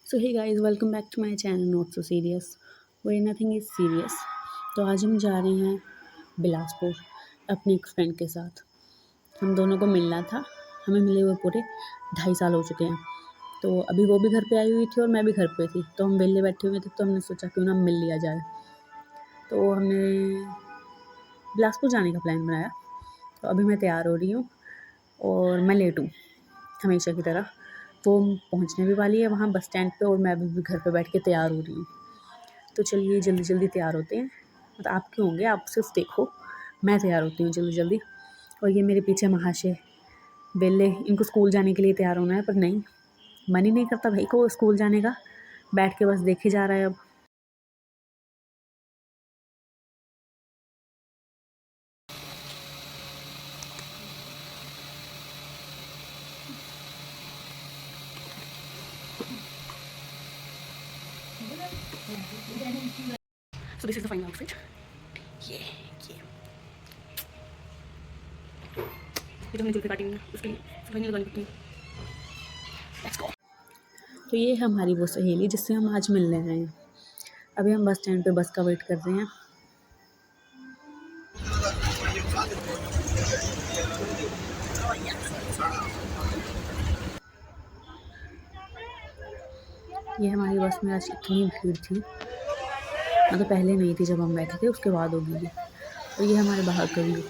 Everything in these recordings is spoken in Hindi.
So hey guys, welcome back to my channel not so serious where nothing is serious. तो आज हम जा रहे हैं बिलासपुर अपनी एक फ्रेंड के साथ। हम दोनों को मिलना था। हमें मिले हुए पूरे 2.5 साल हो चुके हैं। तो अभी वो भी घर पे आई हुई थी और मैं भी घर पे थी, तो हम वेले बैठे हुए थे, तो हमने सोचा क्यों ना मिल लिया जाए। तो हमने बिलासपुर जाने का प्लान बनाया। तो अभी मैं तैयार हो रही हूँ और मैं लेट हूँ हमेशा की तरह। वो पहुँचने भी वाली है वहाँ बस स्टैंड पे और मैं अभी घर पे बैठ के तैयार हो रही हूँ। तो चलिए जल्दी जल्दी तैयार होते हैं। मतलब आप क्यों होंगे, आप सिर्फ देखो, मैं तैयार होती हूँ जल्दी जल्दी। और ये मेरे पीछे महाशय बेले, इनको स्कूल जाने के लिए तैयार होना है, पर नहीं, मन ही नहीं करता भाई को स्कूल जाने का। बैठ के बस देखे जा रहा है अब। So this is the final outfit. ये ये तो हमने जुल्फी काटी हुई है, उसके लिए फाइनल लगानी पड़ती है। Let's go. तो ये है हमारी वो सहेली जिससे हम आज मिलने आए हैं। अभी हम बस स्टैंड पे बस का वेट कर रहे हैं। ये हमारी बस में आज इतनी भीड़ थी, मतलब पहले नहीं थी जब हम बैठे थे, उसके बाद होगी ये। तो ये हमारे बाहर का व्यू।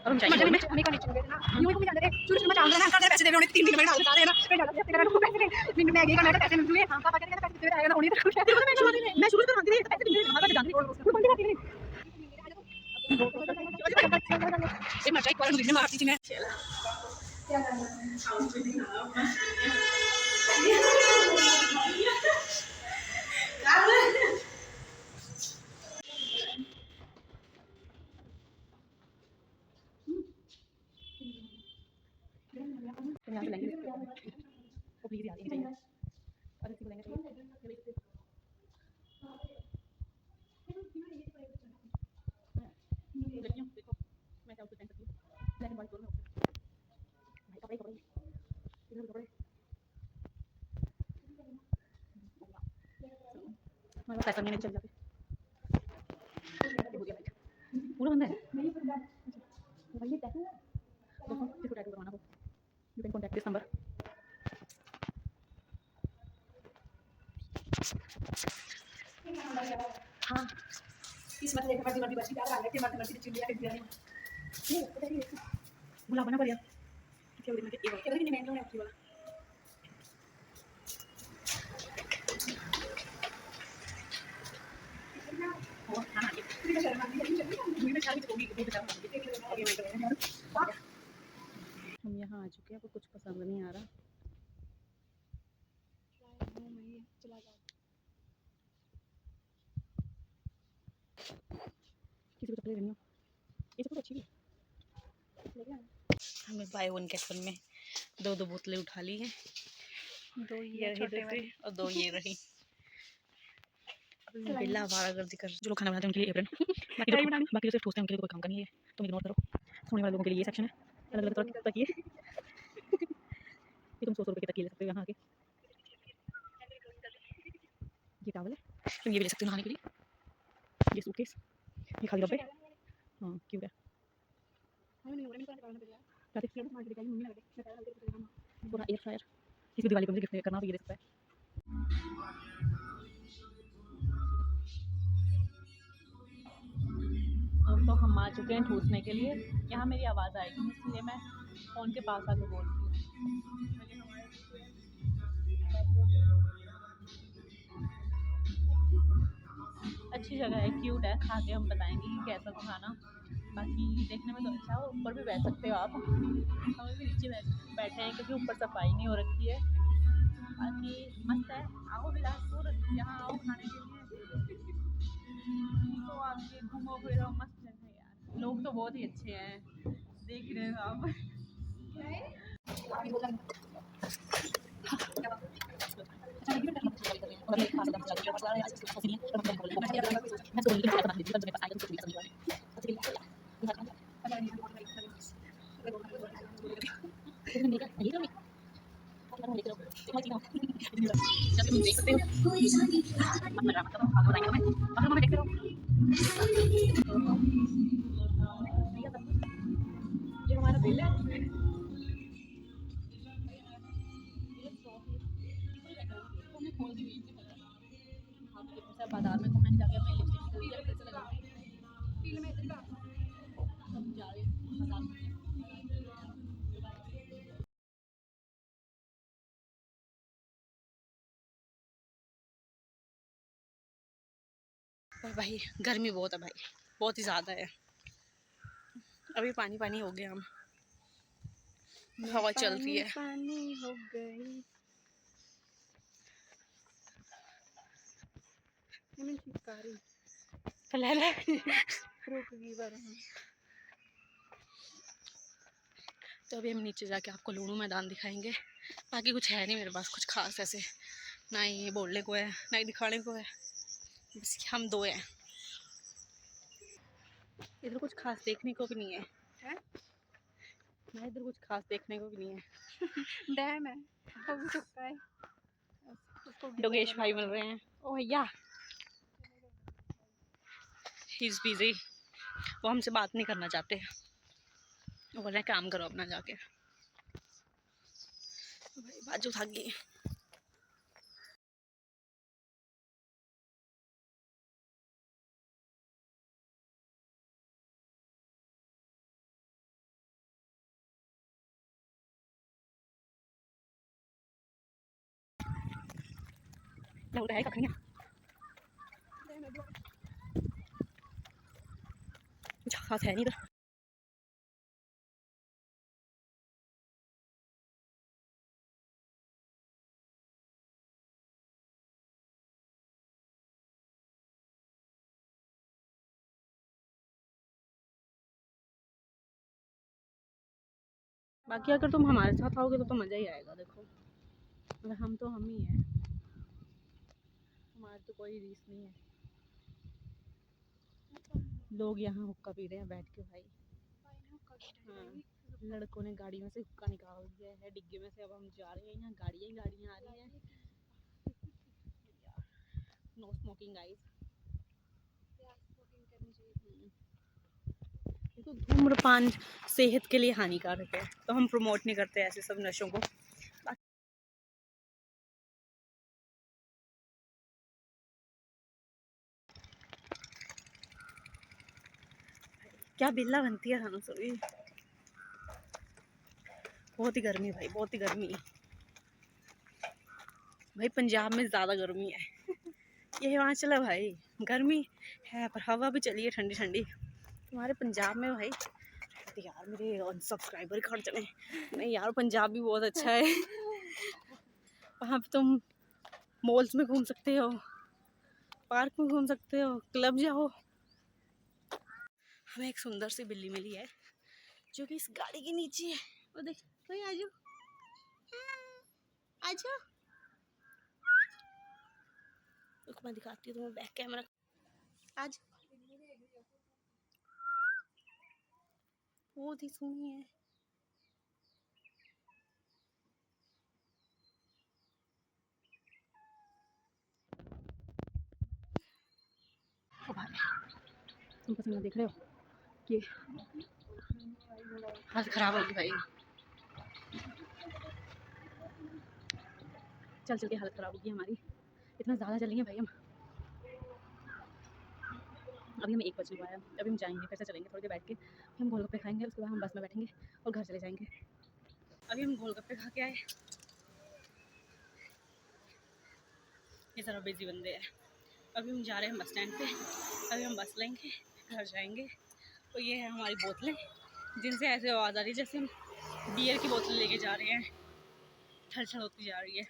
और हम जाएंगे में उन्हीं का नीचे ना यूं ही को जाने दे शुरू शुरू में चांद ना कर पैसे दे उन्हें 3 दिन में डाल देना फिर डाल दे तेरा को पैसे मिनट में आगे का पैसे मिल गए हां पापा कहते पैसे दे आएगा ना उन्हीं तो मैं शुरू करवाती थी पैसे मिल वहां पे जाती थी बंदी करती थी ये मजा एक बार मुझे मारती थी मैं क्या करना यहाँ से लेंगे वो प्लीज याद नहीं चाहिए और इसी को लेंगे चाहिए देखो मैं क्या पहन सकती हूँ ब्लैक एंड व्हाइट दोनों भाई कपड़े कपड़े इधर कपड़े मैं बस ऐसा नहीं चल जाते पूरा बंद है भाई ये टैटू है देखो किसको टैटू करवाना हो you can contact this number हाँ इस मतलब एक मर्जी मर्जी बच्ची प्यार आ गई मर्जी मर्जी चिल्लिया के दिया नहीं बुला बना बढ़िया क्या बोल रही है ये मैं नहीं वाला हम यहाँ आ चुके हैं, कुछ पसंद नहीं आ रहा। किसी को चप्पल लेनी हो ये सब अच्छी है। हमें बाय वन गेट वन में दो बोतलें उठा ली हैं, दो ये रही और दो ये रही। बिल्ला आवारागर्दी कर जो लोग खाना बनाते हैं उनके लिए एप्रन बाकी जो सिर्फ ठोसते हैं उनके लिए कोई काम का नहीं है, तुम इग्नोर करो। सोने वाले लोगों के लिए ये सेक्शन है, अलग अलग तरह तकिए ये तुम 100 रुपए के तकिए ले सकते हो यहाँ आके। ये टॉवल है, तुम ये भी ले सकते हो नहाने के लिए। ये सूटकेस, ये खाली डब्बे। हाँ क्यों है पूरा एयर फ्रायर, किसी दिवाली को मुझे गिफ्ट करना तो ये दे सकता है। तो हम आ चुके हैं ठूसने के लिए। यहाँ मेरी आवाज़ आएगी इसलिए मैं फ़ोन के पास आके बोल रही हूँ। अच्छी जगह है, क्यूट है, खा के हम बताएंगे कि कैसा था खाना। बाकी देखने में तो अच्छा है, ऊपर भी बैठ सकते हो आप, हम भी नीचे बैठे हैं क्योंकि ऊपर सफाई नहीं हो रखी है। बाकी मस्त है, आओ बिलासपुर, यहाँ आओ खाने के लिए तो आके बहुत ही अच्छे हैं, देख रहे हो आप। ये हमारा बिल है। बाजार में घूमने जाके अपनी लिपस्टिक खरीदी है, फिर से लगाऊंगी। अब जा रही हूँ बाजार में। पर भाई गर्मी बहुत है भाई, बहुत ही ज़्यादा है। अभी पानी पानी हो गया, हम हवा चल रही है। पानी हो गई। तो अभी हम नीचे जाके आपको लूणू मैदान दिखाएंगे। बाकी कुछ है नहीं मेरे पास कुछ खास ऐसे, ना ही बोलने को है ना ही दिखाने को है, बस हम दो हैं। इधर कुछ खास देखने को भी नहीं है, ना इधर कुछ खास देखने को भी नहीं है। डैम है, अब चुका है। डोगेश भाई मिल रहे हैं। ओ भैया, ही इज बिजी, वो हमसे बात नहीं करना चाहते, वो बोल रहे काम करो अपना जाके। भाई बाजू थक गई। है कुछ खास है नहीं इधर। बाकी अगर तुम हमारे साथ आओगे तो मज़ा ही आएगा। देखो अगर हम तो हम ही हैं, हमारे तो कोई रीस नहीं है। लोग यहाँ हुक्का पी रहे हैं बैठ के भाई। हाँ, लड़कों ने गाड़ी में से हुक्का निकाल दिया है डिग्गी में से। अब हम जा रहे हैं, यहाँ गाड़ियाँ ही गाड़ियाँ आ रही हैं। No smoking guys. देखो धूम्रपान सेहत के लिए हानिकारक है, तो हम प्रमोट नहीं करते ऐसे सब नशों को। क्या बिल्ला बनती है खानों सभी। बहुत ही गर्मी भाई, बहुत ही गर्मी भाई। पंजाब में ज़्यादा गर्मी है, ये हिमाचल है भाई, गर्मी है पर हवा भी चली है ठंडी ठंडी। तुम्हारे पंजाब में भाई, तो यार मेरे सब्सक्राइबर खड़ चले। नहीं यार पंजाब भी बहुत अच्छा है। वहाँ पे तुम मॉल्स में घूम सकते हो, पार्क में घूम सकते हो, क्लब जाओ। हमें एक सुंदर सी बिल्ली मिली है जो कि इस गाड़ी के नीचे है। वो देख कोई आजू आजू, रुक मैं दिखाती हूँ तुम्हें बैक कैमरा। आज बहुत ही सुनी है। तुम पसंद देख रहे हो कि हालत खराब होगी भाई, चल चल के हालत खराब होगी हमारी, इतना ज़्यादा चलेंगे भाई हम। अभी हमें 1 बजने को आया, अभी हम जाएंगे, फिर से चलेंगे थोड़ी देर बैठ के, फिर हम गोलगप्पे खाएंगे, उसके बाद हम बस में बैठेंगे और घर चले जाएंगे। अभी हम गोलगप्पे खा के आए, ये सारा बिजी बंदे हैं। अभी हम जा रहे हैं बस स्टैंड पे, अभी हम बस लेंगे, घर जाएंगे। तो ये है हमारी बोतलें, जिनसे ऐसे आवाज़ आ रही है जैसे हम बियर की बोतल लेके जा रहे हैं, छल छल होती जा रही है।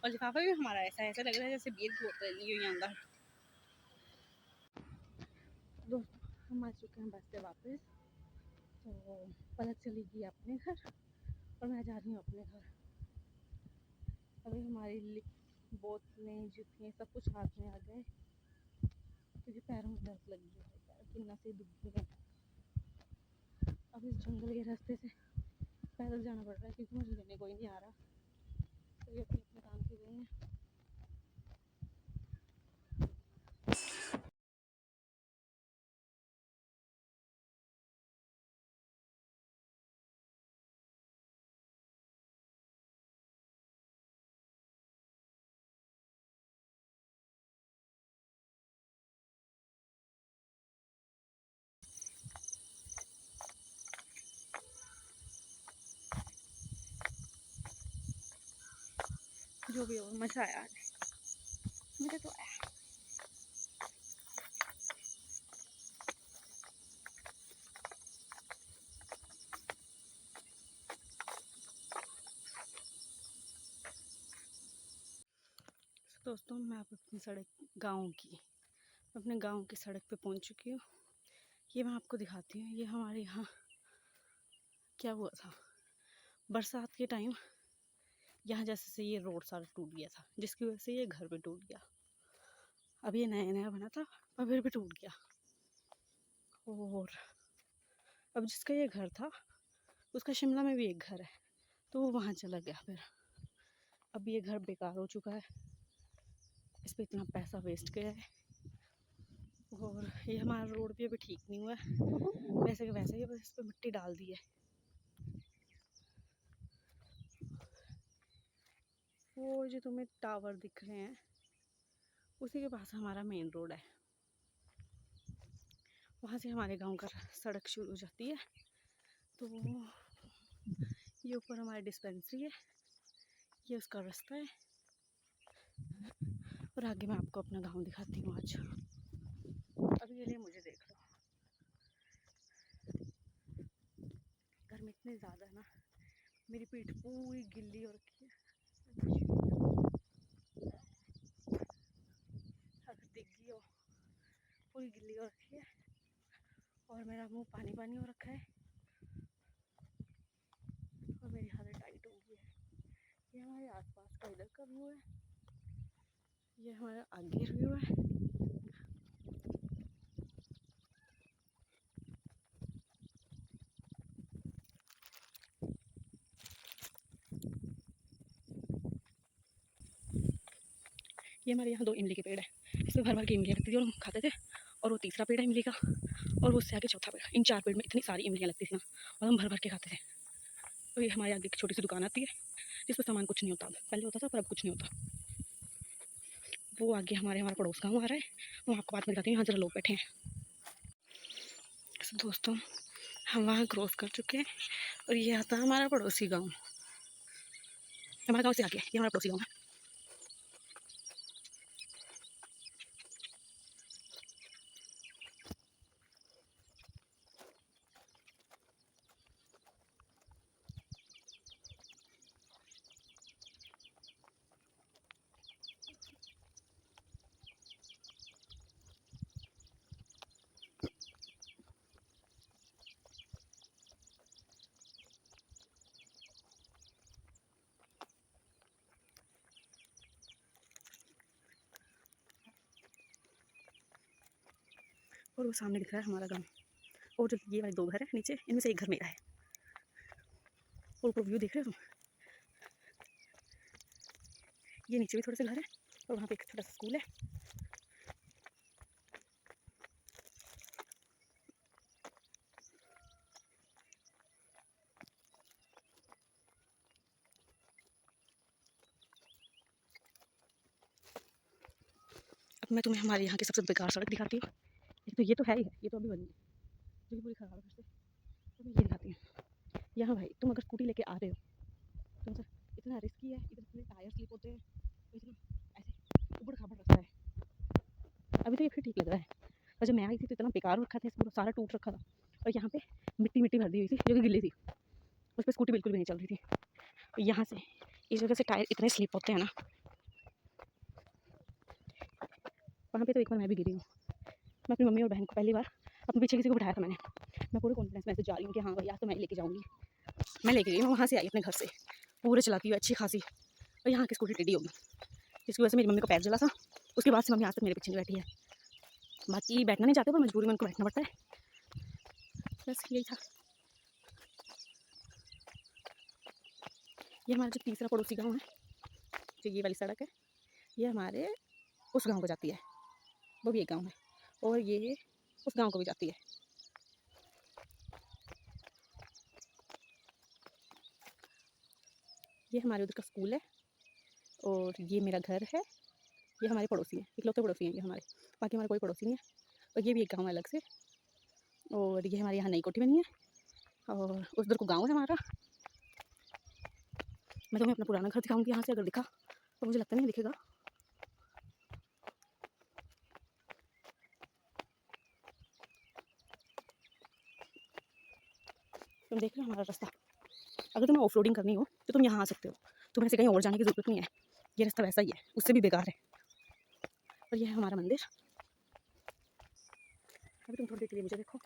और लिफाफा भी हमारा ऐसा ऐसा लग रहा है जैसे बियर की बोतल ली हुई अंदर। दोस्तों हम आ चुके हैं बस से वापस, तो पलक चली गई अपने घर और मैं जा रही हूँ अपने घर। अभी हमारी बोतलें जूतियाँ सब कुछ हाथ में आ गए क्योंकि पैरों में दर्द लगी है, पैर की नसें दुख गई हैं। अब इस जंगल के रास्ते से पैदल जाना पड़ रहा है क्योंकि मुझे लेने कोई नहीं आ रहा, तो ये अपने अपने काम से गए हैं। जो भी हो मज़ा आया आज, मुझे तो आया। दोस्तों मैं अब अपनी सड़क गांव की अपने गांव की सड़क पे पहुंच चुकी हूँ। ये मैं आपको दिखाती हूँ। ये हमारे यहाँ क्या हुआ था, बरसात के टाइम यहाँ जैसे से ये रोड सारा टूट गया था, जिसकी वजह से ये घर भी टूट गया। अब ये नया नया बना था पर फिर भी टूट गया। और अब जिसका ये घर था उसका शिमला में भी एक घर है, तो वो वहाँ चला गया। फिर अब ये घर बेकार हो चुका है, इस पर इतना पैसा वेस्ट गया है। और ये हमारा रोड भी अभी ठीक नहीं हुआ है, वैसे के वैसे ही बस इस पर मिट्टी डाल दी है। वो जो तुम्हें टावर दिख रहे हैं उसी के पास हमारा मेन रोड है, वहाँ से हमारे गांव का सड़क शुरू हो जाती है। तो ये ऊपर हमारी डिस्पेंसरी है, ये उसका रास्ता है। और आगे मैं आपको अपना गांव दिखाती हूँ आज। अभी के लिए मुझे देख लो, गर्मी इतनी ज़्यादा है ना, मेरी पीठ पूरी गिल्ली हो रखी है। अगर दिख गई हो, पूरी गिल्ली हो रखी है और मेरा मुंह पानी पानी हो रखा है और मेरी हालत टाइट हो गई है। ये हमारे आसपास का इधर का व्यू है, ये हमारा आगे व्यू है। ये हमारे यहाँ 2 इमली के पेड़ है, इसमें भर भर के इमलियाँ लगती थी और हम खाते थे। और वो तीसरा पेड़ है इमली का, और वो उससे आगे चौथा पेड़। इन 4 पेड़ में इतनी सारी इमलियाँ लगती थी ना, और हम भर भर के खाते थे। तो ये हमारे आगे एक छोटी सी दुकान आती है जिस पर सामान कुछ नहीं होता, पहले होता था पर अब कुछ नहीं होता। वो आगे हमारा पड़ोस गाँव आ रहा है, वहाँ आपको बात में दिखाती हूँ। यहाँ जरा लोग बैठे हैं। दोस्तों हम वहाँ क्रॉस कर चुके हैं और ये आता है हमारा पड़ोसी गाँव। हमारा गाँव से आगे ये हमारा पड़ोसी गाँव है। और वो सामने दिख रहा है हमारा गाँव, और जो ये वाले 2 घर है नीचे, इनमें से एक घर मेरा है। और ऊपर व्यू देख रहे हो तुम, ये नीचे भी थोड़े से घर है और वहाँ पे एक छोटा सा स्कूल है। अब मैं तुम्हें हमारे यहाँ की सबसे बेकार सड़क दिखाती हूँ। एक तो ये तो है ही है, ये तो अभी बनी है, जो कि पूरी खराब है फिर से। तो मैं ये दिखाती हूँ। यहाँ भाई तुम अगर स्कूटी लेके आ रहे हो तो मतलब इतना रिस्की है, इधर पूरे टायर स्लिप होते हैं, तो इतना ऐसे ऊबड़ खाबड़ रास्ता है। अभी तो ये फिर ठीक लग रहा है, और जब मैं आई थी तो इतना बेकार रखा था, पूरा सारा टूट रखा था और यहाँ पे मिट्टी मिट्टी भर दी हुई थी जो कि गिल्ली थी, उस पर स्कूटी बिल्कुल भी नहीं चल रही थी। यहाँ से इस वजह से टायर इतने स्लिप होते हैं ना। वहाँ पे तो एक बार मैं भी गिरी हूँ। मैं अपनी मम्मी और बहन को पहली बार अपने पीछे किसी को बिठाया था मैंने मैं पूरे कॉन्फिडेंस में ऐसे जा रही हूँ कि हाँ भैया तो मैं लेके जाऊँगी। मैं लेके गई, मैं वहाँ से आई अपने घर से पूरे चलाती हुई अच्छी खासी, और यहाँ की स्कूटी टेढ़ी होगी जिसकी वजह से मेरी मम्मी का पैर जला था। उसके बाद से मम्मी आज तक मेरे पीछे नहीं बैठी है। बाकी बैठना नहीं चाहते पर मजबूरी में उनको बैठना पड़ता है। बस यही था। ये हमारा जो तीसरा पड़ोसी गाँव है, जो ये वाली सड़क है, ये हमारे उस गाँव को जाती है, वो भी एक गाँव है, और ये उस गाँव को भी जाती है। ये हमारे उधर का स्कूल है, और ये मेरा घर है। ये हमारे पड़ोसी हैं, इकलौते पड़ोसी हैं ये हमारे, बाकी हमारे कोई पड़ोसी नहीं है। और ये भी एक गाँव है अलग से, और ये हमारे यहाँ नई कोठी बनी है, और उधर को गाँव है हमारा। मैं तुम्हें अपना पुराना घर दिखाऊंगी यहाँ से, अगर दिखा तो मुझे लगता नहीं दिखेगा। तुम देख रहे हो हमारा रास्ता, अगर तुम्हें ऑफ रोडिंग करनी हो तो तुम यहाँ आ सकते हो, तुम्हें ऐसे कहीं और जाने की ज़रूरत नहीं है। ये रास्ता वैसा ही है, उससे भी बेकार है। और ये है हमारा मंदिर। अभी तुम थोड़ी देर के लिए मुझे देखो।